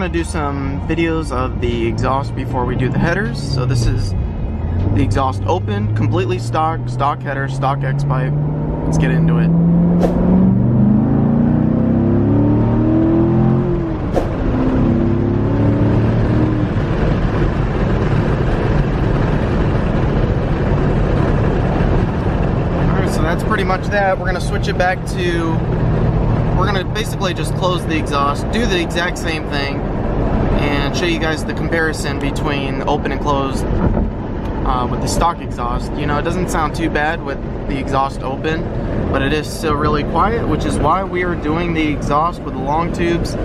gonna do some videos of the exhaust before we do the headers. So this is the exhaust open, completely stock header, stock X pipe. Let's get into it. Alright, so that's pretty much that. We're gonna switch it back to, we're gonna basically just close the exhaust, do the exact same thing, and show you guys the comparison between open and closed with the stock exhaust. You know, it doesn't sound too bad with the exhaust open, but it is still really quiet, which is why we are doing the exhaust with the LongTubes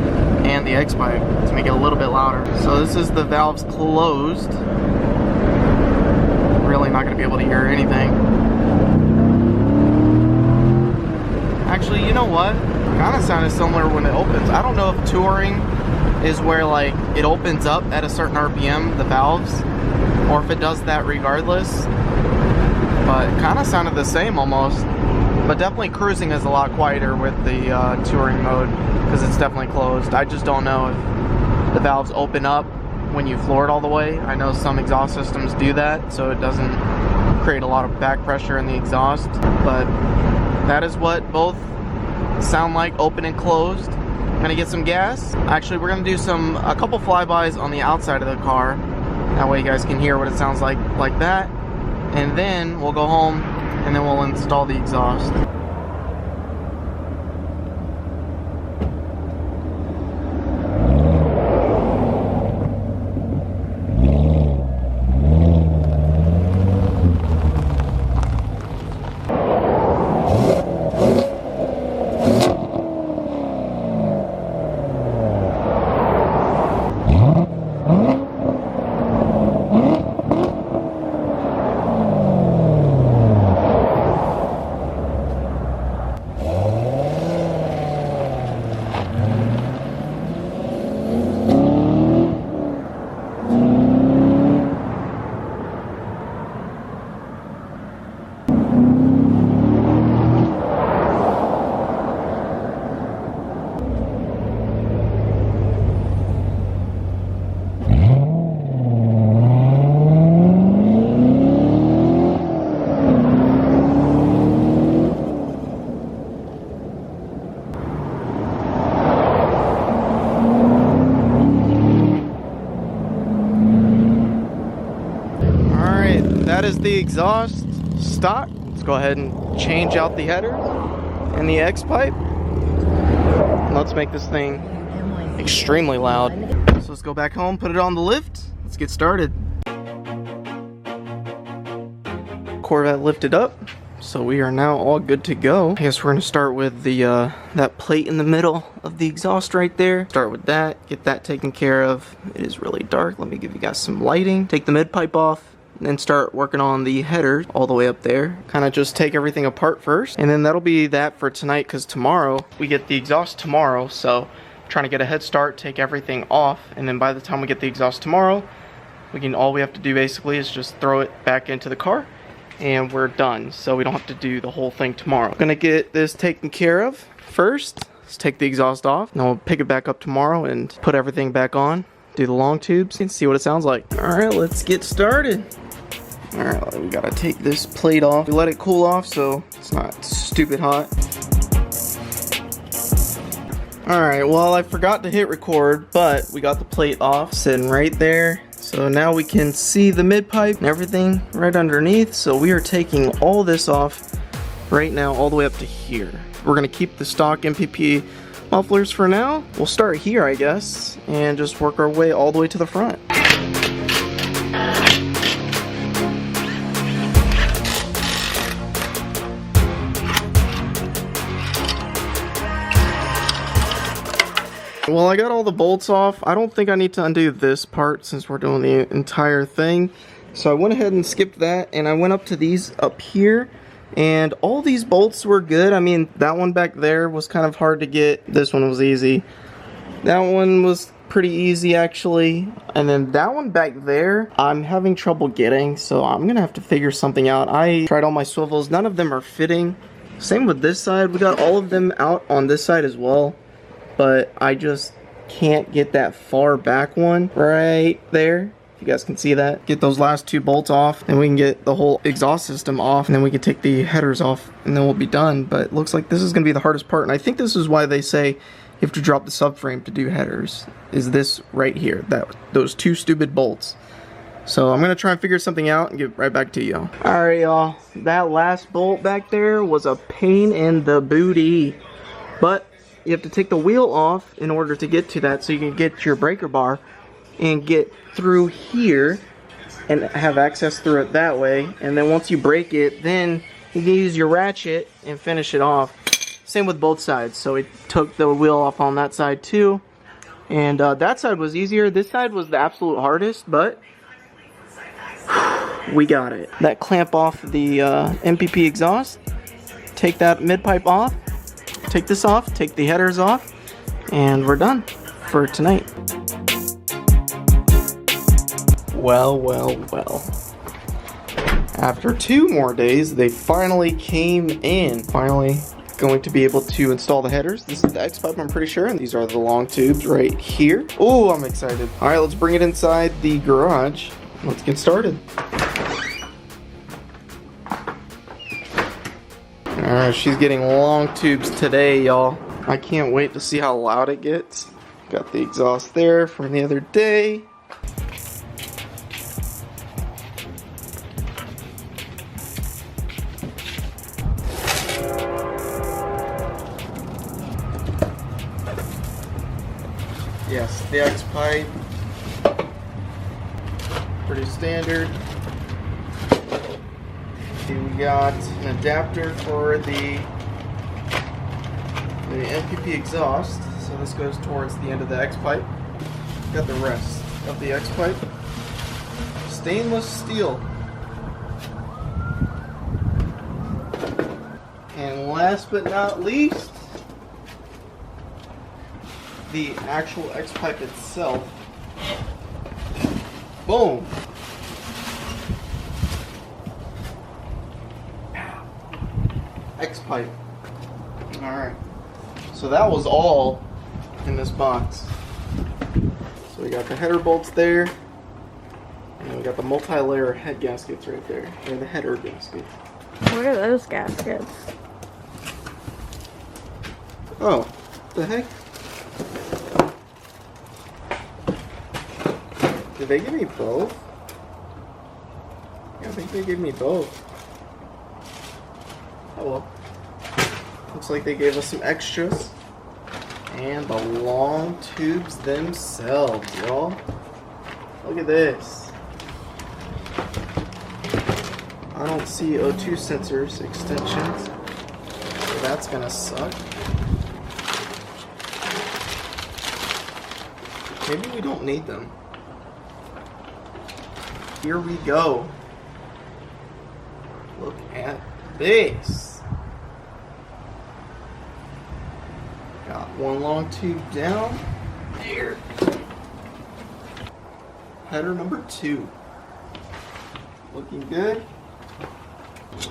and the X pipe to make it a little bit louder. So this is the valves closed. Really not gonna be able to hear anything. Actually, you know what? Kind of sounded similar when it opens. I don't know if touring is where like it opens up at a certain RPM, the valves, or if it does that regardless, but it kind of sounded the same almost. But definitely cruising is a lot quieter with the touring mode because it's definitely closed. I just don't know if the valves open up when you floor it all the way. I know some exhaust systems do that, so it doesn't create a lot of back pressure in the exhaust, but that is what both sound like, open and closed. Gonna get some gas. Actually, we're gonna do a couple flybys on the outside of the car. That way you guys can hear what it sounds like that. And then we'll go home and then we'll install the exhaust. That is the exhaust stock. Let's go ahead and change out the header and the X pipe. Let's make this thing extremely loud. So let's go back home, put it on the lift. Let's get started. Corvette lifted up, so we are now all good to go. I guess we're gonna start with the that plate in the middle of the exhaust right there. Start with that, get that taken care of. It is really dark. Let me give you guys some lighting. Take the mid pipe off, and start working on the header all the way up there. Kind of just take everything apart first, and then that'll be that for tonight, because tomorrow we get the exhaust tomorrow. So trying to get a head start, take everything off, and then by the time we get the exhaust tomorrow, all we have to do basically is just throw it back into the car and we're done. So we don't have to do the whole thing tomorrow. Gonna get this taken care of first. Let's take the exhaust off, and then we'll pick it back up tomorrow and put everything back on, do the LongTubes, and see what it sounds like. All right, let's get started. Alright, we gotta take this plate off. We let it cool off so it's not stupid hot. Alright, well, I forgot to hit record, but we got the plate off, sitting right there. So now we can see the mid pipe and everything right underneath. So we are taking all this off right now, all the way up to here. We're gonna keep the stock MPP mufflers for now. We'll start here, I guess, and just work our way all the way to the front. Well, I got all the bolts off. I don't think I need to undo this part since we're doing the entire thing. So I went ahead and skipped that, and I went up to these up here, and all these bolts were good. I mean, that one back there was kind of hard to get. This one was easy. That one was pretty easy actually. And then that one back there, I'm having trouble getting, so I'm gonna have to figure something out. I tried all my swivels, none of them are fitting. Same with this side, we got all of them out on this side as well. But I just can't get that far back one right there. You guys can see that. Get those last 2 bolts off, and we can get the whole exhaust system off, and then we can take the headers off, and then we'll be done. But it looks like this is going to be the hardest part, and I think this is why they say you have to drop the subframe to do headers, is this right here, those 2 stupid bolts. So I'm going to try and figure something out and get right back to you. Alright, y'all. That last bolt back there was a pain in the booty. But you have to take the wheel off in order to get to that so you can get your breaker bar and get through here and have access through it that way. And then once you break it, then you can use your ratchet and finish it off. Same with both sides. So it took the wheel off on that side too. And that side was easier. This side was the absolute hardest, but we got it. That clamp off the MPP exhaust. Take that mid pipe off. Take this off. Take the headers off. And we're done for tonight. Well, well, well. After 2 more days, they finally came in. Finally going to be able to install the headers. This is the X pipe, I'm pretty sure, and these are the long tubes right here. Oh, I'm excited. All right, let's bring it inside the garage. Let's get started. Alright, she's getting long tubes today, y'all. I can't wait to see how loud it gets. Got the exhaust there from the other day. Yes, the X pipe. Pretty standard. Okay, we got an adapter for the MPP exhaust. So this goes towards the end of the X pipe. Got the rest of the X pipe. Stainless steel. And last but not least, the actual X pipe itself. Boom. X pipe. Alright. So that was all in this box. So we got the header bolts there. And we got the multi-layer head gaskets right there. They're the header gaskets. What are those gaskets? Oh, what the heck? Did they give me both? Yeah, I think they gave me both. Oh well. Looks like they gave us some extras. And the long tubes themselves, y'all. Look at this. I don't see O2 sensors extensions, so that's gonna suck. Maybe we don't need them. Here we go. Look at this. Got one long tube down. There. Header number 2. Looking good.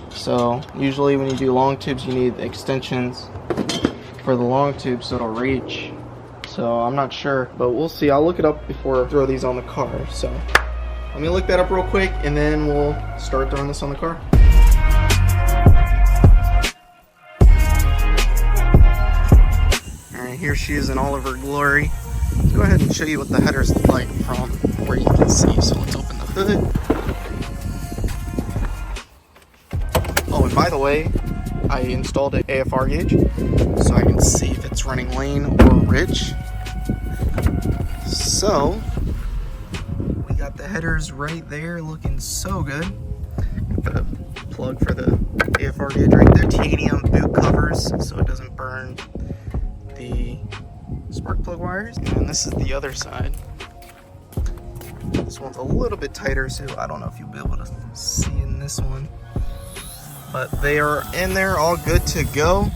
So usually when you do long tubes, you need extensions for the long tubes so it'll reach. So I'm not sure, but we'll see. I'll look it up before I throw these on the car. So let me look that up real quick and then we'll start throwing this on the car. Alright, here she is in all of her glory. Let's go ahead and show you what the headers look like from where you can see. So let's open the hood. Oh, and by the way, I installed an AFR gauge so I can see if it's running lane or rich. So we got the headers right there looking so good. Got the plug for the AFR gauge right there. Titanium boot covers so it doesn't burn the spark plug wires. And this is the other side. This one's a little bit tighter, so I don't know if you'll be able to see in this one. But they are in there all good to go.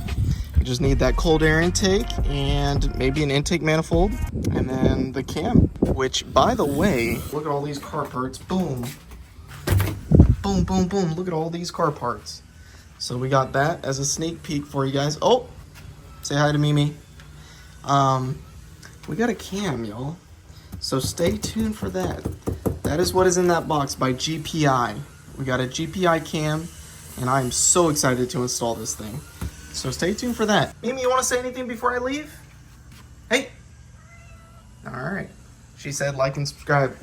You just need that cold air intake and maybe an intake manifold and then the cam, which by the way, look at all these car parts. Boom. Boom, boom, boom. Look at all these car parts. So we got that as a sneak peek for you guys. Oh, say hi to Mimi. we got a cam, y'all. So stay tuned for that. That is what is in that box by GPI. We got a GPI cam, and I'm so excited to install this thing. So stay tuned for that. Mimi, you want to say anything before I leave? Hey. All right. She said like and subscribe.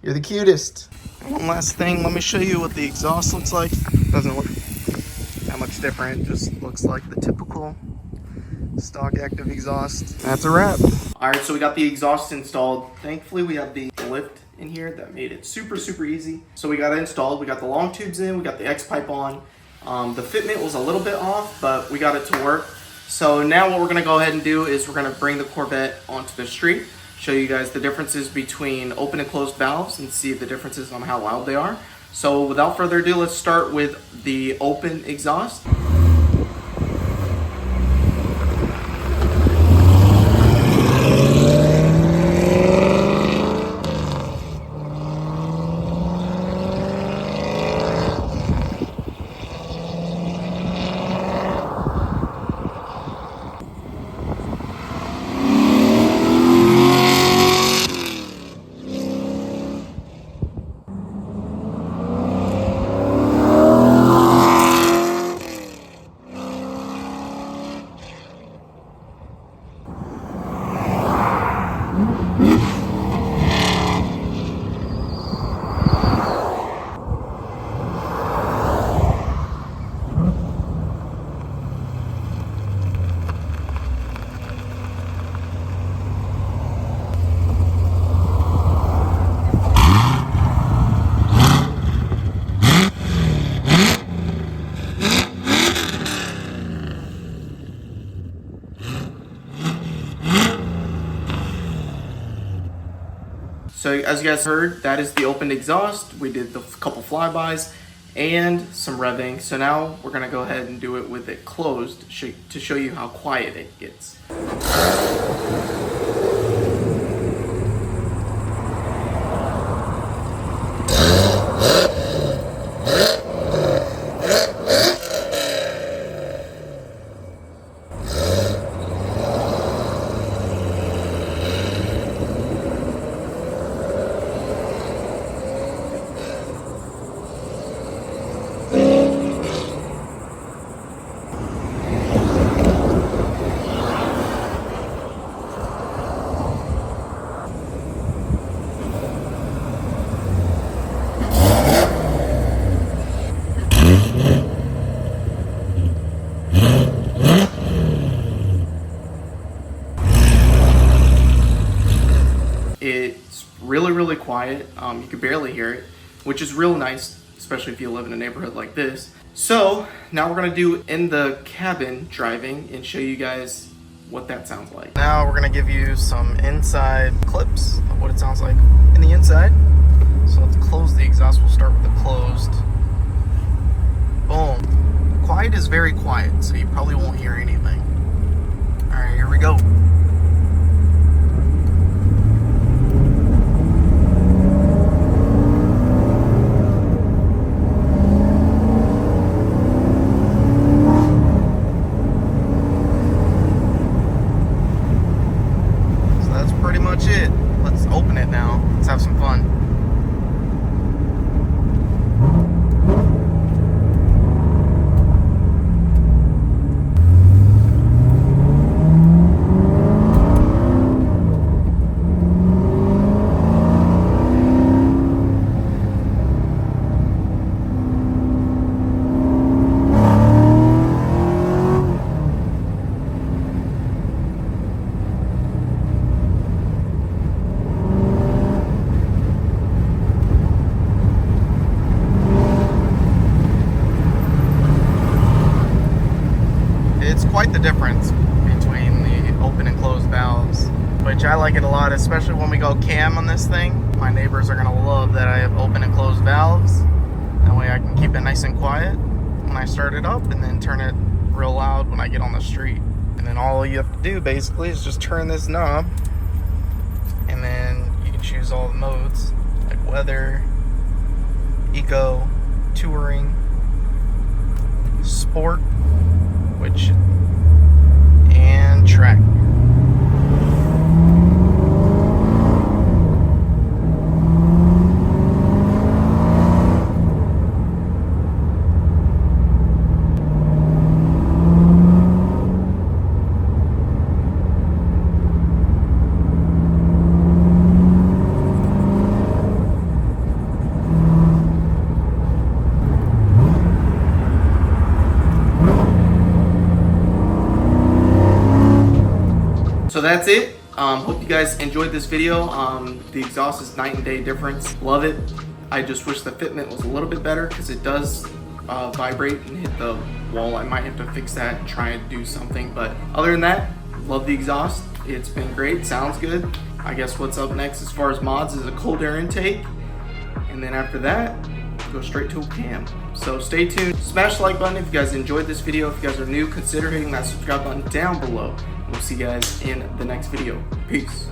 You're the cutest. One last thing, let me show you what the exhaust looks like. Doesn't look that much different, just looks like the typical stock active exhaust. That's a wrap. All right, so we got the exhaust installed. Thankfully, we have the lift in here that made it super easy. So we got it installed. We got the LongTubes in, we got the X-pipe on. The fitment was a little bit off, but we got it to work. So now what we're gonna go ahead and do is we're gonna bring the Corvette onto the street, show you guys the differences between open and closed valves and see the differences on how loud they are. So without further ado, let's start with the open exhaust. So as you guys heard, that is the open exhaust. We did the couple flybys and some revving. So now we're gonna go ahead and do it with it closed to show you how quiet it gets. It's really quiet. You can barely hear it, which is real nice, especially if you live in a neighborhood like this. So now we're gonna do in the cabin driving and show you guys what that sounds like. Now we're gonna give you some inside clips of what it sounds like in the inside. So let's close the exhaust. We'll start with the closed. Boom. Quiet is very quiet, so you probably won't hear anything. All right, here we go. It. Let's open it now. Let's have some fun. Quite the difference between the open and closed valves, which I like it a lot, especially when we go cam on this thing. My neighbors are gonna love that I have open and closed valves. That way I can keep it nice and quiet when I start it up and then turn it real loud when I get on the street. And then all you have to do basically is just turn this knob, and then you can choose all the modes like weather, eco, touring, sport, and track. So that's it. Hope you guys enjoyed this video. The exhaust is night and day difference. Love it. I just wish the fitment was a little bit better because it does vibrate and hit the wall. I might have to fix that and try and do something. But other than that, love the exhaust. It's been great. Sounds good. I guess what's up next as far as mods is a cold air intake. And then after that, go straight to a cam. So stay tuned. Smash the like button if you guys enjoyed this video. If you guys are new, consider hitting that subscribe button down below. We'll see you guys in the next video. Peace.